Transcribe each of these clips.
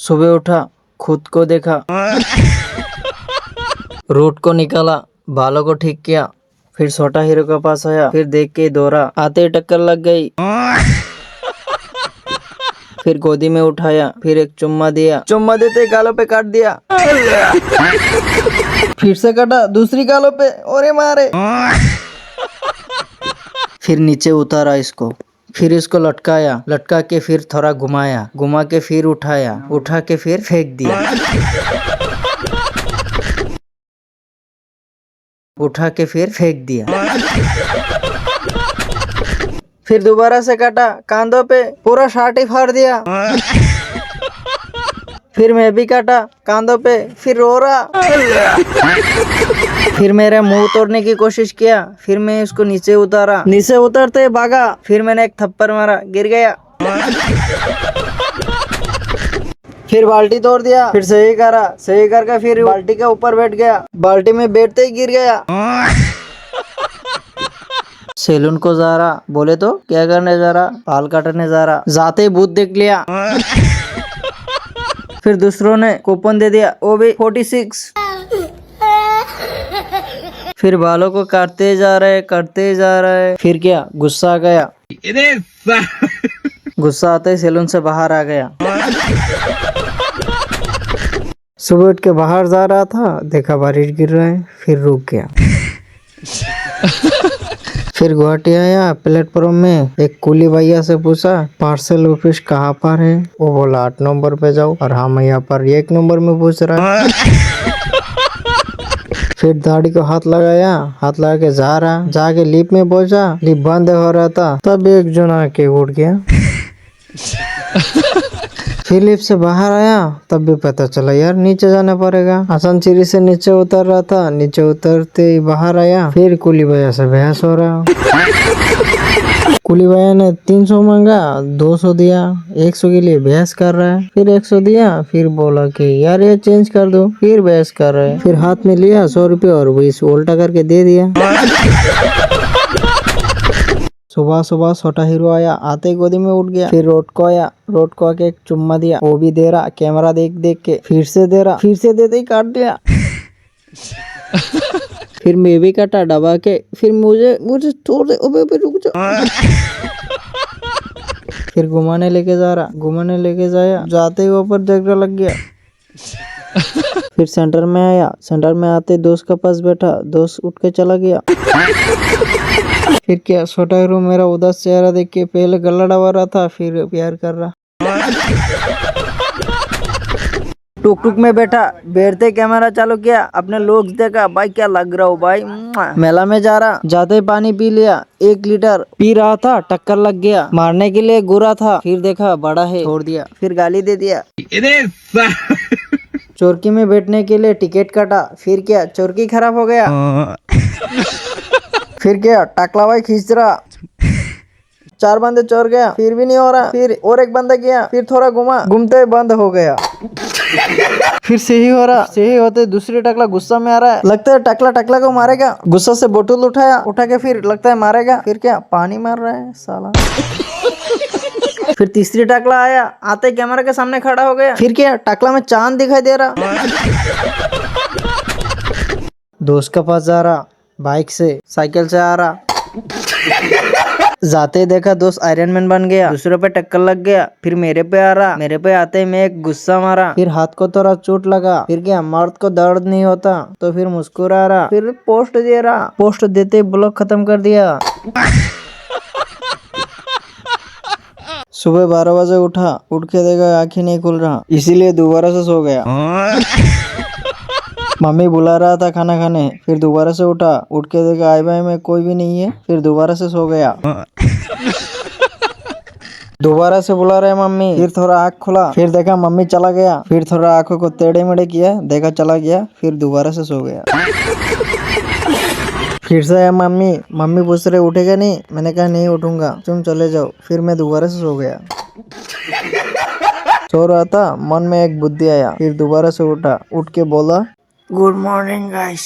सुबह उठा, खुद को देखा, रूट को निकाला, बालों को ठीक किया, फिर छोटा हीरो के पास आया, फिर देख के दौड़ा, आते ही टक्कर लग गई। फिर गोदी में उठाया, फिर एक चुम्मा दिया, चुम्मा देते गालों पे काट दिया, फिर से काटा दूसरी गालों पे, ओरे मारे। फिर नीचे उतारा इसको, फिर इसको लटकाया, लटका के फिर थोड़ा घुमाया, घुमा के फिर उठाया, उठा के फिर फेंक दिया, उठा के फिर फेंक दिया। फिर दोबारा से काटा, कांधों पे पूरा शर्ट ही फाड़ दिया। फिर मैं भी काटा, कांधों पे, फिर रो रहा। फिर मेरा मुंह तोड़ने की कोशिश किया, फिर मैं इसको नीचे उतारा, नीचे उतरते भागा, फिर मैंने एक थप्पड़ मारा, गिर गया। फिर बाल्टी तोड़ दिया, फिर सही करा, सही करके फिर बाल्टी के ऊपर बैठ गया, बाल्टी में बैठते ही गिर गया। सैलून को जा रहा, बोले तो क्या करने जा रहा, बाल काटने जा रहा, जाते ही भूत देख लिया। फिर दूसरों ने कूपन दे दिया, वो भी 46। फिर बालों को काटते जा रहे, करते जा रहे। फिर क्या, गुस्सा आ गया, गुस्सा आते ही सैलून से बाहर आ गया। सुबह उठ के बाहर जा रहा था, देखा बारिश गिर रहा है, फिर रुक गया। फिर गुवाहाटी आया, प्लेटफॉर्म में एक कुली भैया से पूछा पार्सल ऑफिस कहाँ पर है। वो बोला 8 नंबर पे जाओ, और हम यहाँ पर 1 नंबर में पूछ रहा है। फिर दाढ़ी को हाथ लगाया, हाथ लगा के जा रहा, जाके लिफ्ट में पहुंचा, लिफ्ट बंद हो रहा था, तब एक जन आके उठ गया। फिर लिफ्ट से बाहर आया, तब भी पता चला यार नीचे जाना पड़ेगा। आसान सीढ़ी से नीचे उतर रहा था, नीचे उतरते ही बाहर आया। फिर कुली भैया से बहस हो रहा। कुली भैया ने 300 मांगा, 200 दिया, 100 के लिए बहस कर रहा है। फिर 100 दिया, फिर बोला कि यार ये चेंज कर दो, फिर बहस कर रहा है। फिर हाथ में लिया 100 रुपये और वो इस उल्टा करके दे दिया। सुबह सुबह छोटा हीरो आया, आते ही गोदी में उठ गया। फिर रोड को आया, रोड को आके एक चुम्मा दिया, वो भी दे रहा, कैमरा देख देख के, फिर से दे रहा, फिर से देते ही काट दिया। फिर मैं भी काटा दबा के, फिर मुझे छोड़ दे, ओबे रुक जा। फिर घुमाने लेके जा रहा, घुमाने लेके जाया, जाते ही ऊपर झगड़ा लग गया। फिर सेंटर में आया, सेंटर में आते दोस्त के पास बैठा, दोस्त उठ के चला गया। फिर क्या, छोटा हीरो मेरा उदास चेहरा देख के पहले गला दबा रहा था, फिर प्यार कर रहा। टुक टुक में बैठा, बैठते कैमरा चालू किया, अपने लोग देखा, भाई क्या लग रहा हो भाई। मेला में जा रहा, जाते ही पानी पी लिया, 1 लीटर पी रहा था, टक्कर लग गया, मारने के लिए गुरा था, फिर देखा बड़ा है, छोड़ दिया, फिर गाली दे दिया। चोरकी में बैठने के लिए टिकट काटा, फिर क्या, चोरकी खराब हो गया। फिर क्या, टाकला भाई खींच रहा, 4 बंदे चोर गया, फिर भी नहीं हो रहा। फिर और एक बंदा गया, फिर थोड़ा घुमा, घूमते बंद हो गया। फिर सही हो रहा, सही होते दूसरी टकला गुस्सा में आ रहा है, लगता है टकला टकला को मारेगा, गुस्सा से बोतल उठाया, उठा के फिर लगता है मारेगा, फिर क्या, पानी मार रहा है साला। फिर तीसरी टकला आया, आते कैमरा के सामने खड़ा हो गया, फिर क्या, टकला में चांद दिखाई दे रहा। दोस्त के पास जा रहा, बाइक से, साइकिल से आ रहा, जाते ही देखा दोस्त आयरन मैन बन गया, दूसरे पे टक्कर लग गया। फिर मेरे पे आ रहा, मेरे पे आते ही मैं एक गुस्सा मारा, फिर हाथ को थोड़ा चोट लगा। फिर क्या, मर्द को दर्द नहीं होता, तो फिर मुस्कुरा रहा, फिर पोस्ट दे रहा, पोस्ट देते ही ब्लॉक खत्म कर दिया। सुबह 12 बजे उठा, उठ के देखा आंखें नहीं खुल रहा, इसीलिए दोबारा से सो गया। मम्मी बुला रहा था खाना खाने, फिर दोबारा से उठा, उठ के देखा आई बाई में कोई भी नहीं है, फिर दोबारा से सो गया। दोबारा से बुला रहे मम्मी, फिर थोड़ा आँख खुला, फिर देखा मम्मी चला गया, फिर थोड़ा आंखों को टेढ़े मेढ़े किया, देखा चला गया, फिर दोबारा से सो गया। फिर से आया मम्मी, मम्मी पूछ रहे उठेगा नहीं, मैंने कहा नहीं उठूंगा, तुम चले जाओ, फिर मैं दोबारा से सो गया। सो रहा था, मन में एक बुद्धि आया, फिर दोबारा से उठा, उठ के बोला गुड मॉर्निंग गाइस।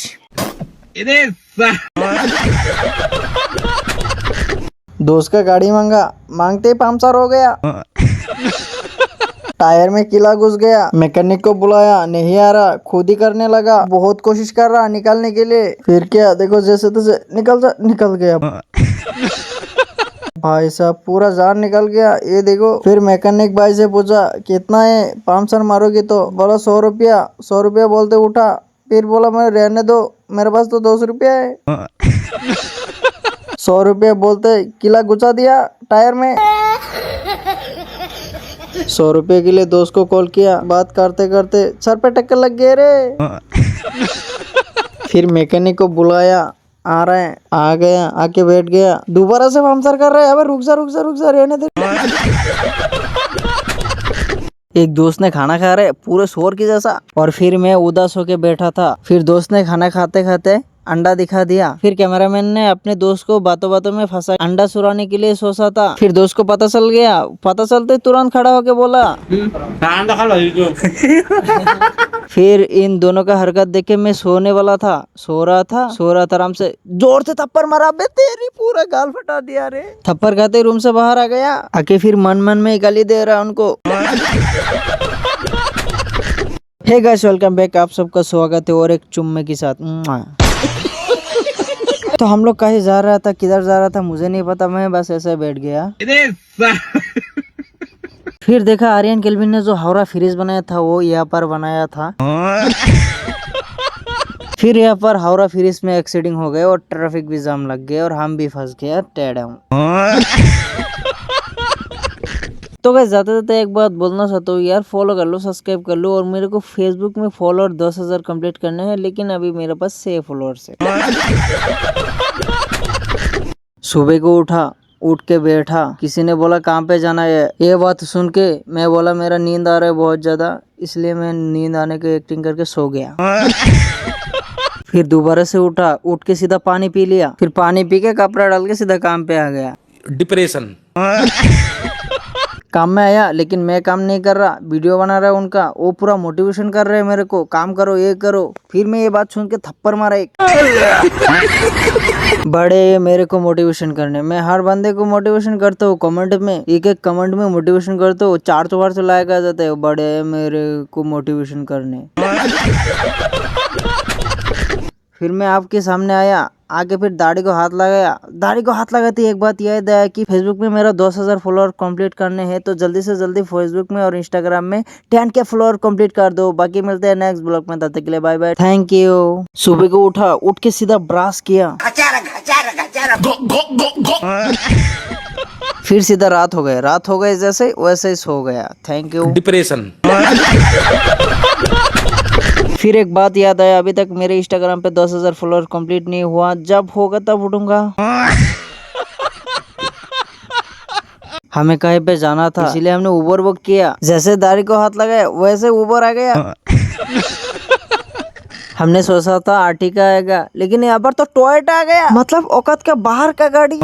दोस्त का गाड़ी मांगा, मांगते ही पंचर हो गया। टायर में कीला घुस गया। मैकेनिक को बुलाया, नहीं आ रहा, खुद ही करने लगा। बहुत कोशिश कर रहा निकालने के लिए। फिर क्या, देखो जैसे तैसे निकल गया। भाई साहब पूरा जान निकल गया, ये देखो। फिर मैकेनिक भाई से पूछा कितना है, पंचर मारोगी तो? बोला 100 रुपया। 100 रुपया बोलते उठा। फिर बोला मैं रहने दो, मेरे पास तो 200 रुपया है। 100 रुपया बोलते किला घुसा दिया टायर में। 100 रुपये के लिए दोस्त को कॉल किया, बात करते करते सर पे टक्कर लग गए रे। फिर मैकेनिक को बुलाया, आ रहे हैं, आ गया, आके बैठ गया। दोबारा से पंचर कर रहे हैं। अबे रुक जा रहने दे। एक दोस्त ने खाना खा रहे पूरे शोर की जैसा, और फिर मैं उदास होके बैठा था। फिर दोस्त ने खाना खाते खाते अंडा दिखा दिया। फिर कैमरामैन ने अपने दोस्त को बातों बातों में फंसा, अंडा चुराने के लिए सोचा था। फिर दोस्त को पता चल गया, पता चलते तुरंत खड़ा होके बोला। फिर इन दोनों का हरकत देख के मैं सोने वाला था, सो रहा था आराम से। जोर से थप्पड़ मारा बे, तेरी पूरा गाल फटा दिया रे। थप्पड़ खाते रूम से बाहर आ गया, आके फिर मन मन में गाली दे रहा उनको। Hey guys, welcome back. आप सबका स्वागत है और एक चुम्मे के साथ। तो हम लोग कहीं जा रहा था, किधर जा रहा था मुझे नहीं पता, मैं बस ऐसे बैठ गया। फिर देखा आर्यन केल्विन ने जो हावड़ा फ्रीज बनाया था वो यहाँ पर बनाया था। फिर यहाँ पर हावड़ा फ्रीज में एक्सीडेंट हो गए और ट्रैफिक भी जाम लग गए और हम भी फंस गए टेढ़ा। तो गाइस जाते जाते एक बात बोलना चाहता हूँ यार, फॉलो कर लो, सब्सक्राइब कर लो। और मेरे को फेसबुक में फॉलोअर 10,000 कंप्लीट करने हैं, लेकिन अभी मेरे पास 6 फॉलोअर्स है। सुबह को उठ के बैठा, किसी ने बोला कहाँ पे जाना है। ये बात सुन के मैं बोला मेरा नींद आ रहा है बहुत ज्यादा, इसलिए मैं नींद आने की एक्टिंग करके सो गया। फिर दोबारा से उठ के सीधा पानी पी लिया। फिर पानी पी के कपड़ा डाल के सीधा काम पे आ गया। डिप्रेशन। काम में आया, लेकिन मैं काम नहीं कर रहा, वीडियो बना रहा है उनका। वो पूरा मोटिवेशन कर रहे हैं मेरे को, काम करो, ये करो। फिर मैं ये बात सुन के थप्पड़ मारा एक। बड़े मेरे को मोटिवेशन करने, मैं हर बंदे को मोटिवेशन करता हूँ। कमेंट में एक कमेंट में मोटिवेशन करता हूँ, 4 लाइक आ जाते हैं। बड़े मेरे को मोटिवेशन करने। फिर मैं आपके सामने आया, आके फिर दाढ़ी को हाथ लगाया। दाढ़ी को हाथ लगाते एक बात याद आया कि फेसबुक में मेरा 10,000 फॉलोअर कंप्लीट करने हैं, तो जल्दी से जल्दी फेसबुक में और इंस्टाग्राम में 10K फॉलोअर कंप्लीट कर दो। बाकी मिलते हैं नेक्स्ट ब्लॉग में, तब तक के लिए बाय बाय, थैंक यू। सुबह को उठ के सीधा ब्रश किया। फिर सीधा रात हो गए जैसे वैसे ही सो गया। Thank you. डिप्रेशन। फिर एक बात याद आया, अभी तक मेरे इंस्टाग्राम पे 10,000 फॉलोअर कंप्लीट नहीं हुआ। जब होगा तब उठूंगा। हमें कहीं पे जाना था, इसीलिए हमने उबर बुक किया। जैसे दाढ़ी को हाथ लगाया वैसे उबर आ गया। हमने सोचा था आर्टिका आएगा, लेकिन यहाँ पर तो टोयोटा आ गया, मतलब औकात का बाहर का गाड़ी।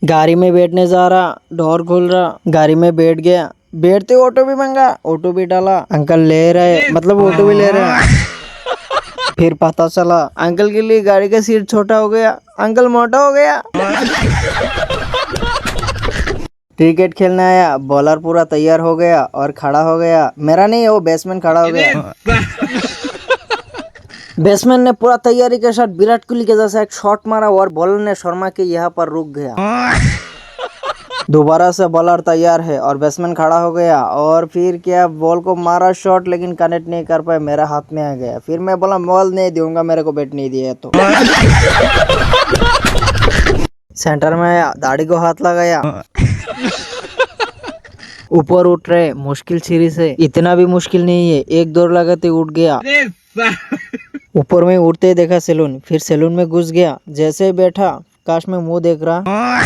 गाड़ी में बैठने जा रहा, डोर खोल रहा, गाड़ी में बैठ गया। बैठते ऑटो भी मांगा, ऑटो भी डाला। अंकल ले रहे, मतलब ऑटो भी ले रहे। फिर पता चला अंकल के लिए गाड़ी का सीट छोटा हो गया, अंकल मोटा हो गया। क्रिकेट खेलने आया, बॉलर पूरा तैयार हो गया और खड़ा हो गया। मेरा नहीं, वो बैट्समैन खड़ा हो गया। बैट्समैन ने पूरा तैयारी के साथ विराट कोहली के जैसा एक शॉट मारा और बॉलर ने शर्मा के यहाँ पर रुक गया। दोबारा से बॉलर तैयार है और बैट्समैन खड़ा हो गया, और फिर क्या बॉल को मारा शॉट, लेकिन कनेक्ट नहीं कर पाए, मेरा हाथ में आ गया। फिर मैं बोला बॉल नहीं दूंगा, मेरे को बैट नहीं दिया तो। सेंटर में आया, दाढ़ी को हाथ लगाया। ऊपर उठ रहे, मुश्किल सीढ़ी से, इतना भी मुश्किल नहीं है, एक दौड़ लगाते उठ गया। ऊपर में उठते ही देखा सैलून, फिर सैलून में घुस गया। जैसे ही बैठा, काश में मुंह देख रहा।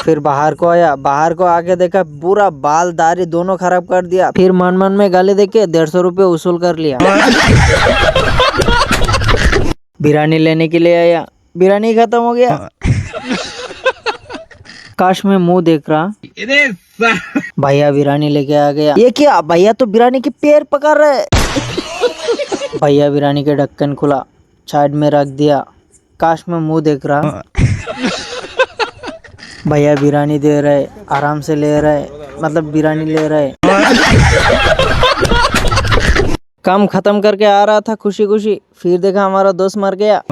फिर बाहर को आया, बाहर को आके देखा पूरा बाल दाढ़ी दोनों खराब कर दिया। फिर मन मन में गाली देके 150 रुपये वसूल कर लिया। बिरयानी लेने के लिए आया, बिरयानी खत्म हो गया। काश में मुंह देख रहा। भैया बिरयानी लेके आ गया। ये क्या, भैया तो बिरयानी के पैर पकड़ रहे। भैया बिरयानी के ढक्कन खुला, साइड में रख दिया। काश में मुंह देख रहा। भैया बिरयानी दे रहे, आराम से ले रहे। मतलब बिरानी ले रहे। काम खत्म करके आ रहा था खुशी खुशी, फिर देखा हमारा दोस्त मर गया।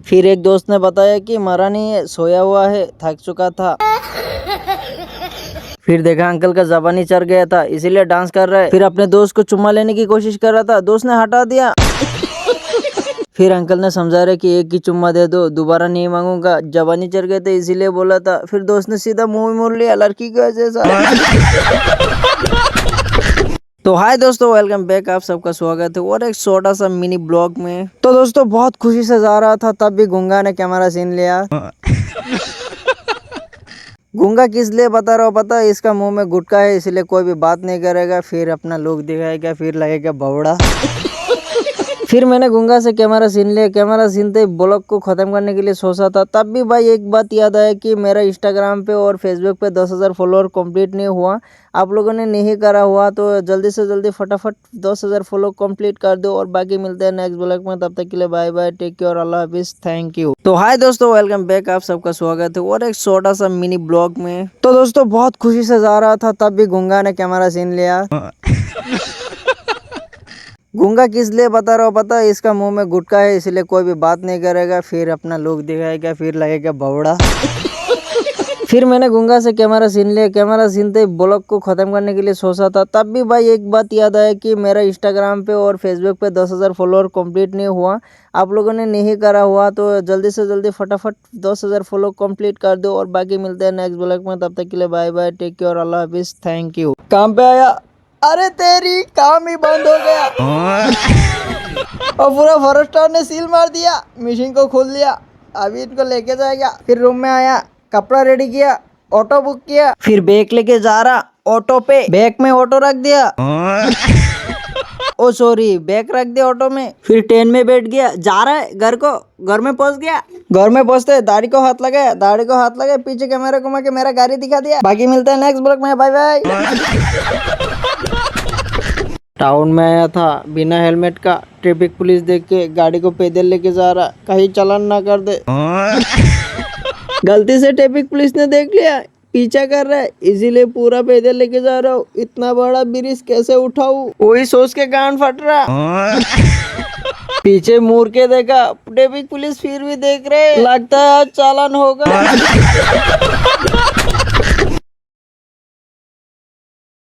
फिर एक दोस्त ने बताया कि मरा नहीं है, सोया हुआ है, थक चुका था। फिर देखा अंकल का ज़बानी चढ़ गया था, इसीलिए डांस कर रहा है। फिर अपने दोस्त को चुम्मा लेने की कोशिश कर रहा था, दोस्त ने हटा दिया। फिर अंकल ने समझा रहे कि एक ही चुम्मा दे दो, दोबारा नहीं मांगूंगा, ज़बानी चढ़ गए थे इसीलिए बोला था। फिर दोस्त ने सीधा मुंह मोड़ लिया लड़की को जैसा। तो हाय दोस्तों, वेलकम बैक, आप सबका स्वागत है और एक छोटा सा मिनी ब्लॉग में। तो दोस्तों बहुत खुशी से जा रहा था, तब भी गूंगा ने कैमरा छीन लिया। गूंगा किस लिए बता रहा हूँ पता है? इसका मुंह में गुटखा है इसलिए कोई भी बात नहीं करेगा, फिर अपना लुक दिखाएगा, फिर लगेगा बवड़ा। फिर मैंने गूंगा से कैमरा छीन लिया। कैमरा छीनते ही ब्लॉग को खत्म करने के लिए सोचा था, तब भी भाई एक बात याद आया कि मेरा इंस्टाग्राम पे और फेसबुक पे 10,000 फॉलोअर कंप्लीट नहीं हुआ। आप लोगों ने नहीं करा हुआ तो जल्दी से जल्दी फटाफट 10,000 फॉलो कंप्लीट कर दो। और बाकी मिलते हैं नेक्स्ट ब्लॉग में, तब तक के लिए बाय बाय, टेक केयर, अल्लाह हाफिज, थैंक यू। तो हाय दोस्तों, वेलकम बैक, आप सबका स्वागत है और एक छोटा सा मिनी ब्लॉग में। तो दोस्तों बहुत खुशी से जा रहा था, तब भी गूंगा ने कैमरा छीन लिया। गूंगा किस लिए बता रहा हूँ पता है? इसका मुंह में गुटखा है इसलिए कोई भी बात नहीं करेगा, फिर अपना लुक दिखाएगा, फिर लगेगा बवड़ा। फिर मैंने गूंगा से कैमरा छीन लिया। कैमरा छीनते ही ब्लॉग को खत्म करने के लिए सोचा था, तब भी भाई एक बात याद आया कि मेरा इंस्टाग्राम पे और फेसबुक पे 10,000 फॉलोअर कंप्लीट नहीं हुआ। आप लोगों ने नहीं करा हुआ तो जल्दी से जल्दी फटाफट 10,000 फॉलो कंप्लीट कर दो। और बाकी मिलते हैं नेक्स्ट ब्लॉग में, तब तक के लिए बाय बाय, टेक केयर, अल्लाह हाफिज, थैंक यू। काम पे आया, अरे तेरी काम ही बंद हो गया। और पूरा फॉरेस्टर ने सील मार दिया, मशीन को खोल दिया, अभी इनको लेके जाएगा। फिर रूम में आया, कपड़ा रेडी किया, ऑटो बुक किया, फिर बैग लेके जा रहा ऑटो पे, बैग में ऑटो रख दिया। ओ सॉरी, बैग रख दिया ऑटो में। फिर ट्रेन में बैठ गया, जा रहा है घर को। घर में पहुंच गया, घर में पहुंचते दाढ़ी को हाथ लगाया, दाढ़ी को हाथ लगाया, पीछे कैमरा घुमा के मेरा गाड़ी दिखा दिया। बाकी मिलता है नेक्स्ट ब्लॉग में, बाय बाय। टाउन में आया था बिना हेलमेट का, ट्रैफिक पुलिस देख के गाड़ी को पैदल लेके जा रहा, कहीं चालान ना कर दे। गलती से ट्रैफिक पुलिस ने देख लिया, पीछा कर रहा है, इसीलिए पूरा पैदल लेके जा रहा हूँ। इतना बड़ा ब्रिज कैसे उठाऊं, वही सोच के कान फट रहा। पीछे मुड़ के देखा, ट्रैफिक पुलिस फिर भी देख रहे, लगता है आज चालान होगा।